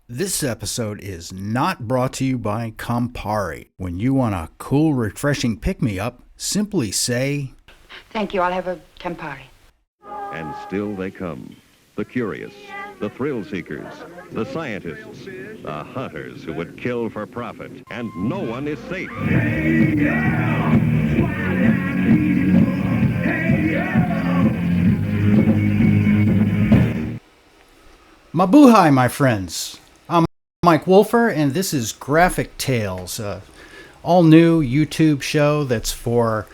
This episode is not brought to you by Campari. When you want a cool, refreshing pick-me-up, simply say, Thank you, I'll have a Campari. And still they come. The curious, the thrill seekers, the scientists, the hunters who would kill for profit. And no one is safe. Mabuhay, my friends. I'm Mike Wolfer, and this is Graphic Tales, a all-new YouTube show that's for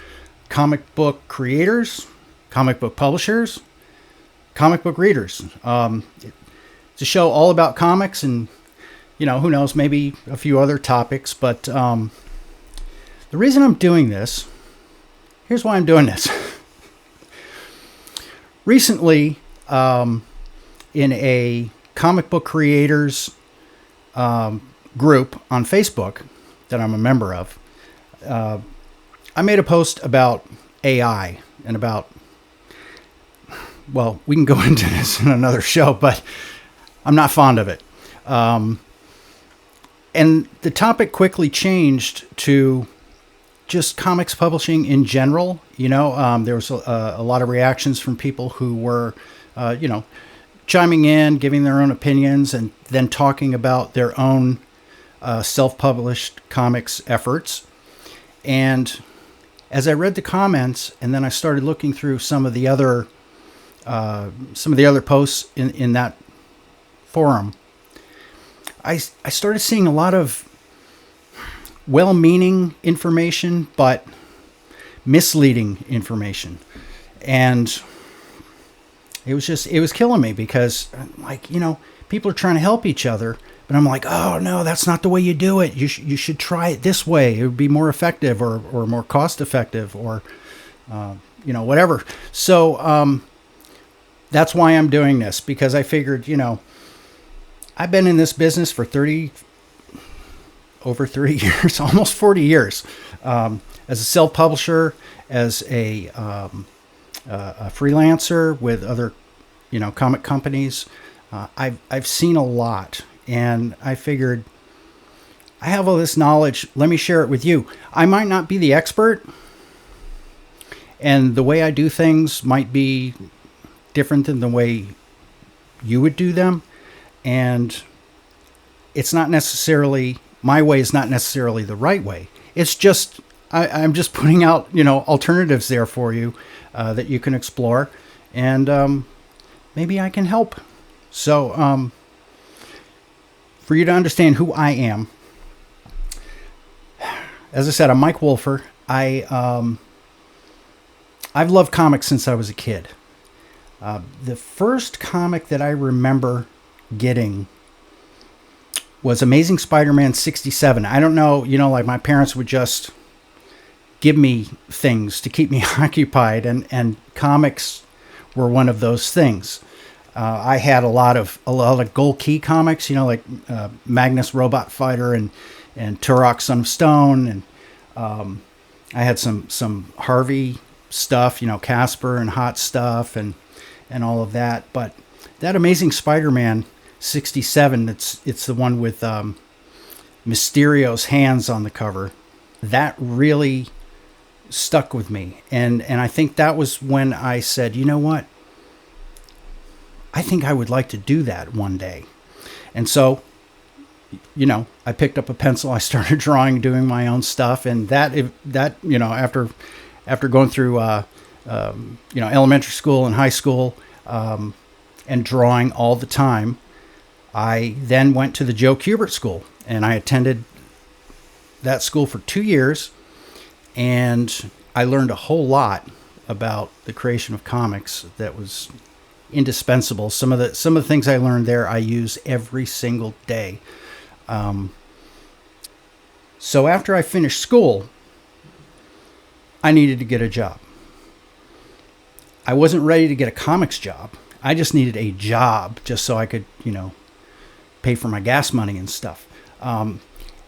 comic book creators, comic book publishers, comic book readers. It's a show all about comics and, who knows, maybe a few other topics. But the reason I'm doing this, here's why I'm doing this. Recently, in a comic book creators group on Facebook that I'm a member of, I made a post about AI and about, well, we can go into this in another show, but I'm not fond of it. And the topic quickly changed to just comics publishing in general. There was a lot of reactions from people who were, chiming in, giving their own opinions, and then talking about their own self-published comics efforts. And as I read the comments, and then I started looking through some of the other posts in that forum, I started seeing a lot of well-meaning information, but misleading information. And it was killing me because, people are trying to help each other, but I'm like, oh no, that's not the way you do it. You should try it this way. It would be more effective or more cost effective or, whatever. So, that's why I'm doing this, because I figured, I've been in this business for over 30 years, almost 40 years, as a self-publisher, as a freelancer with other, comic companies. I've seen a lot, and I figured I have all this knowledge. Let me share it with you. I might not be the expert, and the way I do things might be different than the way you would do them. And it's not necessarily, my way is not necessarily the right way. It's just, I'm just putting out, alternatives there for you that you can explore. And maybe I can help. So for you to understand who I am, as I said, I'm Mike Wolfer. I've loved comics since I was a kid. The first comic that I remember getting was Amazing Spider-Man 67. I don't know, like my parents would just give me things to keep me occupied, and comics were one of those things. I had a lot of Gold Key comics, like Magnus Robot Fighter and Turok Son of Stone, and I had some Harvey stuff, Casper and Hot Stuff and all of that. But that Amazing Spider-Man 67, it's the one with Mysterio's hands on the cover. That really stuck with me. And I think that was when I said, you know what? I think I would like to do that one day. And so, I picked up a pencil, I started drawing, doing my own stuff. And that after going through, elementary school and high school, and drawing all the time, I then went to the Joe Kubert School, and I attended that school for 2 years, and I learned a whole lot about the creation of comics that was indispensable. Some of the things I learned there I use every single day. So after I finished school, I needed to get a job. I wasn't ready to get a comics job. I just needed a job just so I could, pay for my gas money and stuff. And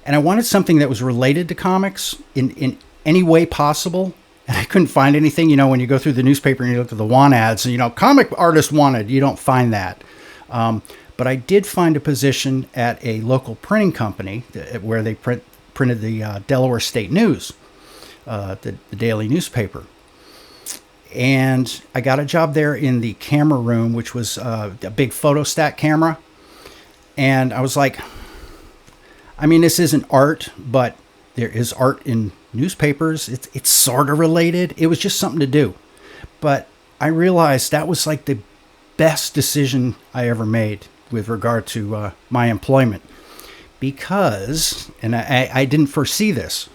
I wanted something that was related to comics in any way possible. And I couldn't find anything. When you go through the newspaper and you look at the want ads, comic artist wanted, you don't find that. But I did find a position at a local printing company where they printed the Delaware State News, the daily newspaper. And I got a job there in the camera room, which was a big photostat camera. And I was like, I mean, this isn't art, but there is art in newspapers. It's sort of related. It was just something to do. But I realized that was like the best decision I ever made with regard to my employment. Because, and I didn't foresee this,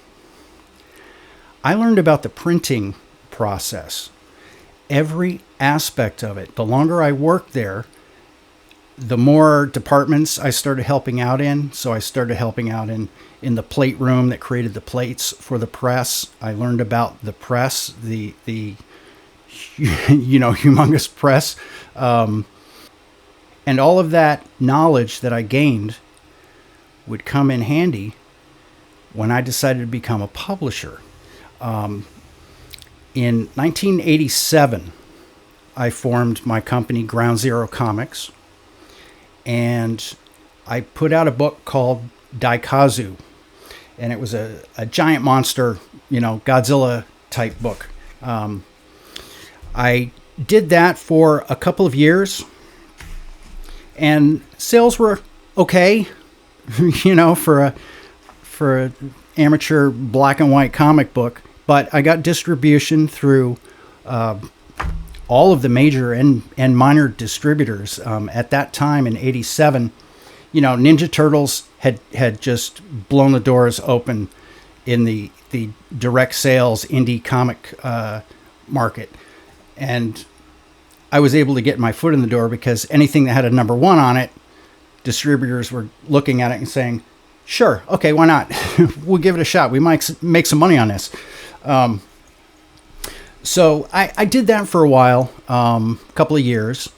I learned about the printing process. Every aspect of it. The longer I worked there, the more departments I started helping out in. So I started helping out in the plate room that created the plates for the press. I learned about the press, the humongous press. And all of that knowledge that I gained would come in handy when I decided to become a publisher. In 1987, I formed my company, Ground Zero Comics, and I put out a book called Daikazu, and it was a giant monster, Godzilla type book. I did that for a couple of years, and sales were okay, for a amateur black and white comic book. But I got distribution through all of the major and minor distributors. At that time in '87, Ninja Turtles had just blown the doors open in the direct sales indie comic market. And I was able to get my foot in the door because anything that had a number 1 on it, distributors were looking at it and saying, sure, okay, why not? We'll give it a shot. We might make some money on this. So I did that for a while, a couple of years,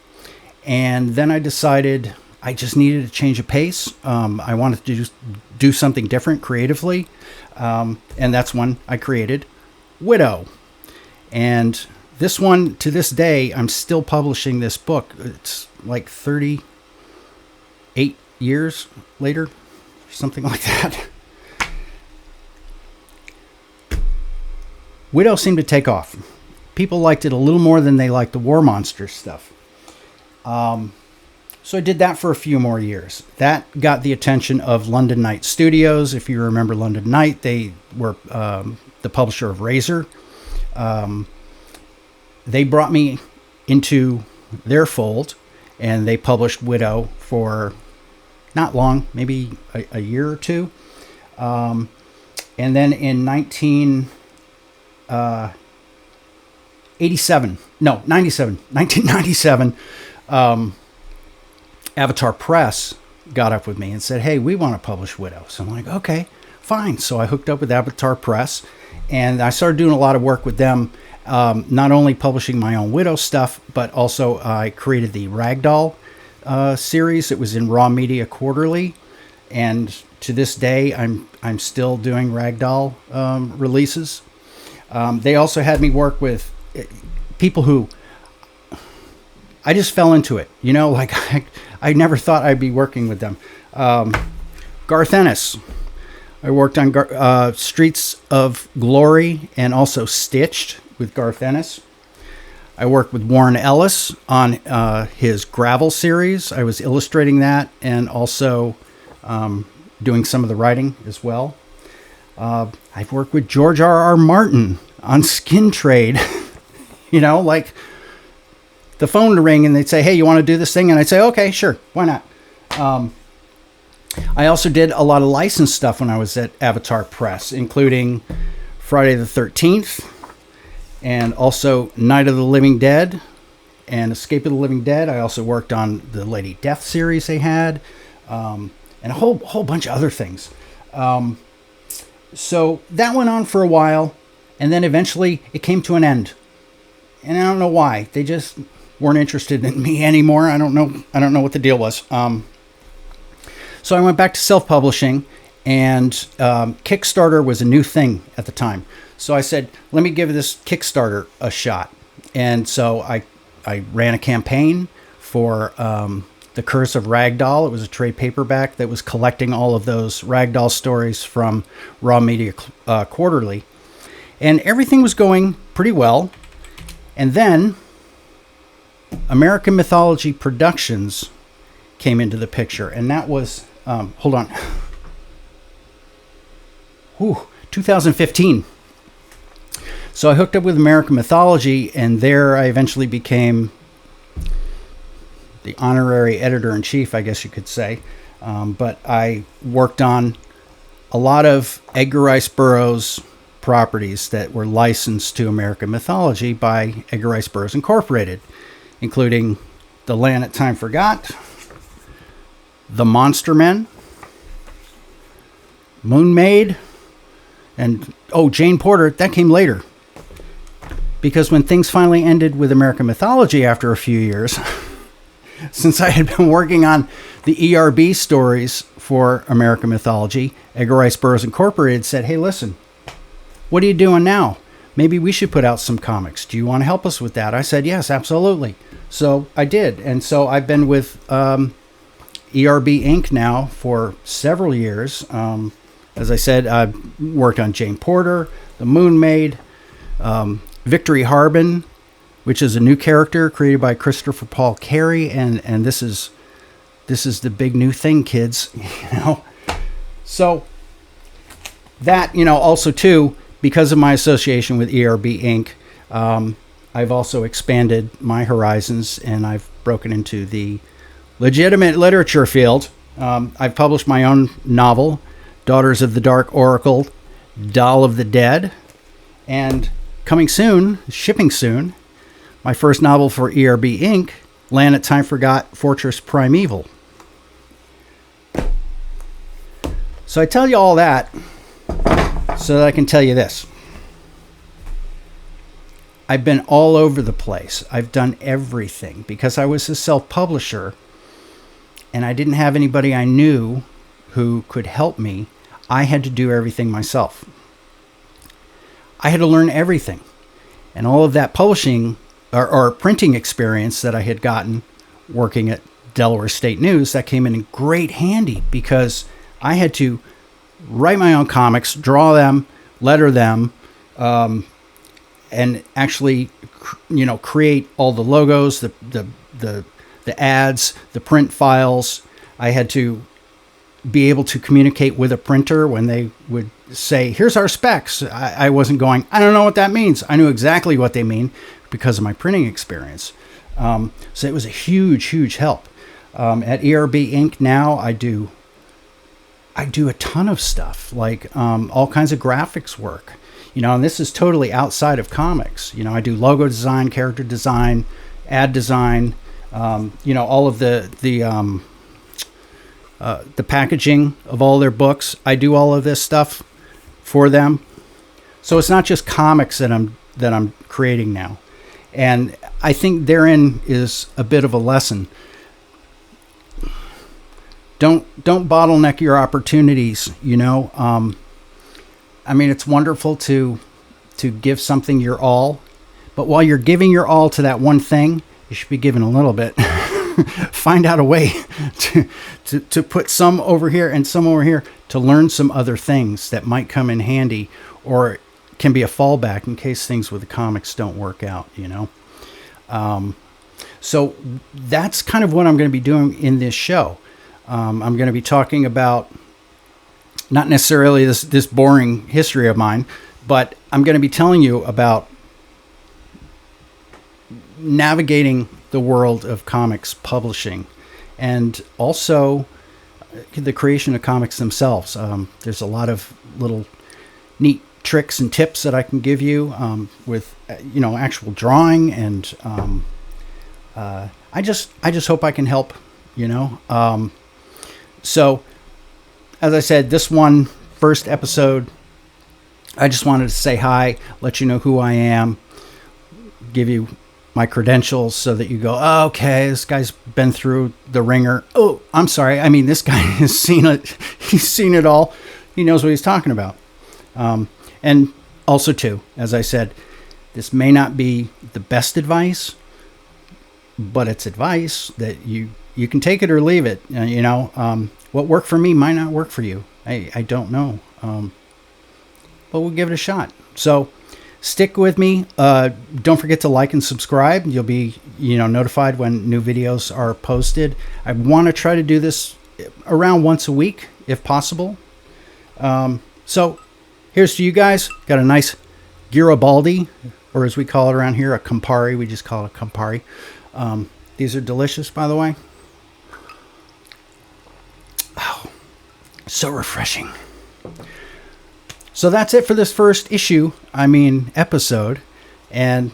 and then I decided I just needed a change of pace. I wanted to do something different creatively, and that's when I created Widow. And this one, to this day, I'm still publishing this book. It's like 38 years later, something like that. Widow seemed to take off. People liked it a little more than they liked the War Monsters stuff. So I did that for a few more years. That got the attention of London Knight Studios. If you remember London Knight, they were the publisher of Razor. They brought me into their fold, and they published Widow for not long, maybe a year or two. And then in 1997, Avatar Press got up with me and said, hey, we want to publish Widow. So I'm like, okay, fine. So I hooked up with Avatar Press, and I started doing a lot of work with them, not only publishing my own Widow stuff, but also I created the Ragdoll series. It was in Raw Media Quarterly, and to this day, I'm still doing Ragdoll releases. They also had me work with people who I just fell into it. I never thought I'd be working with them. Garth Ennis. I worked on Streets of Glory and also Stitched with Garth Ennis. I worked with Warren Ellis on his Gravel series. I was illustrating that and also doing some of the writing as well. I've worked with George R.R. Martin on Skin Trade. Like the phone would ring and they'd say, hey, you want to do this thing? And I'd say, okay, sure. Why not? I also did a lot of licensed stuff when I was at Avatar Press, including Friday the 13th and also Night of the Living Dead and Escape of the Living Dead. I also worked on the Lady Death series they had, and a whole bunch of other things. So that went on for a while, and then eventually it came to an end. And I don't know why. They just weren't interested in me anymore. I don't know what the deal was. So I went back to self-publishing, and Kickstarter was a new thing at the time. So I said, let me give this Kickstarter a shot. And so I ran a campaign for The Curse of Ragdoll. It was a trade paperback that was collecting all of those Ragdoll stories from Raw Media Quarterly. And everything was going pretty well. And then American Mythology Productions came into the picture. And that was, hold on, 2015. So I hooked up with American Mythology, and there I eventually became the honorary editor-in-chief, I guess you could say. But I worked on a lot of Edgar Rice Burroughs properties that were licensed to American Mythology by Edgar Rice Burroughs Incorporated, including The Land That Time Forgot, The Monster Men, Moon Maid, and, Jane Porter. That came later. Because when things finally ended with American Mythology after a few years, since I had been working on the ERB stories for American Mythology, Edgar Rice Burroughs Incorporated said, hey, listen, what are you doing now? Maybe we should put out some comics. Do you want to help us with that? I said, yes, absolutely. So I did. And so I've been with ERB Inc. now for several years. As I said, I've worked on Jane Porter, The Moon Maid, Victory Harbin, which is a new character created by Christopher Paul Carey, and this is the big new thing, kids. So that, also too, because of my association with ERB Inc., I've also expanded my horizons, and I've broken into the legitimate literature field. I've published my own novel, Daughters of the Dark Oracle, Doll of the Dead, and coming soon, shipping soon, my first novel for ERB Inc., Land That Time Forgot, Fortress Primeval. So I tell you all that so that I can tell you this. I've been all over the place. I've done everything because I was a self-publisher and I didn't have anybody I knew who could help me. I had to do everything myself. I had to learn everything. And all of that publishing or printing experience that I had gotten working at Delaware State News, that came in great handy because I had to write my own comics, draw them, letter them, and actually, create all the logos, the ads, the print files. I had to be able to communicate with a printer when they would say, here's our specs. I wasn't going, I don't know what that means. I knew exactly what they mean because of my printing experience. So it was a huge, huge help. At ERB Inc. now, I do a ton of stuff, like all kinds of graphics work. And this is totally outside of comics. I do logo design, character design, ad design, all of the packaging of all their books. I do all of this stuff for them. So it's not just comics that I'm creating now. And I think therein is a bit of a lesson. Don't bottleneck your opportunities, it's wonderful to give something your all, but while you're giving your all to that one thing, you should be giving a little bit. Find out a way to put some over here and some over here to learn some other things that might come in handy or can be a fallback in case things with the comics don't work out, So that's kind of what I'm going to be doing in this show. I'm going to be talking about not necessarily this boring history of mine, but I'm going to be telling you about navigating the world of comics publishing and also the creation of comics themselves. There's a lot of little neat tricks and tips that I can give you with actual drawing, and I just hope I can help. So as I said, this first episode, I just wanted to say hi, let you know who I am, give you my credentials so that you go, oh, okay, this guy's been through the ringer. Oh, I'm sorry. I mean, this guy has seen it. He's seen it all. He knows what he's talking about. And also, too, as I said, this may not be the best advice, but it's advice that you you can take it or leave it. What worked for me might not work for you. I don't know. But we'll give it a shot. So stick with me. Don't forget to like and subscribe. You'll be, notified when new videos are posted. I want to try to do this around once a week, if possible. So here's to you guys. Got a nice Garibaldi, or as we call it around here, a Campari. We just call it a Campari. These are delicious, by the way. Oh, so refreshing. So that's it for this first episode. And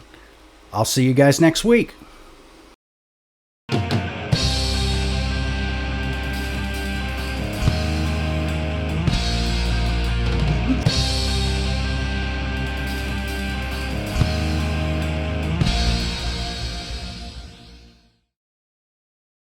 I'll see you guys next week.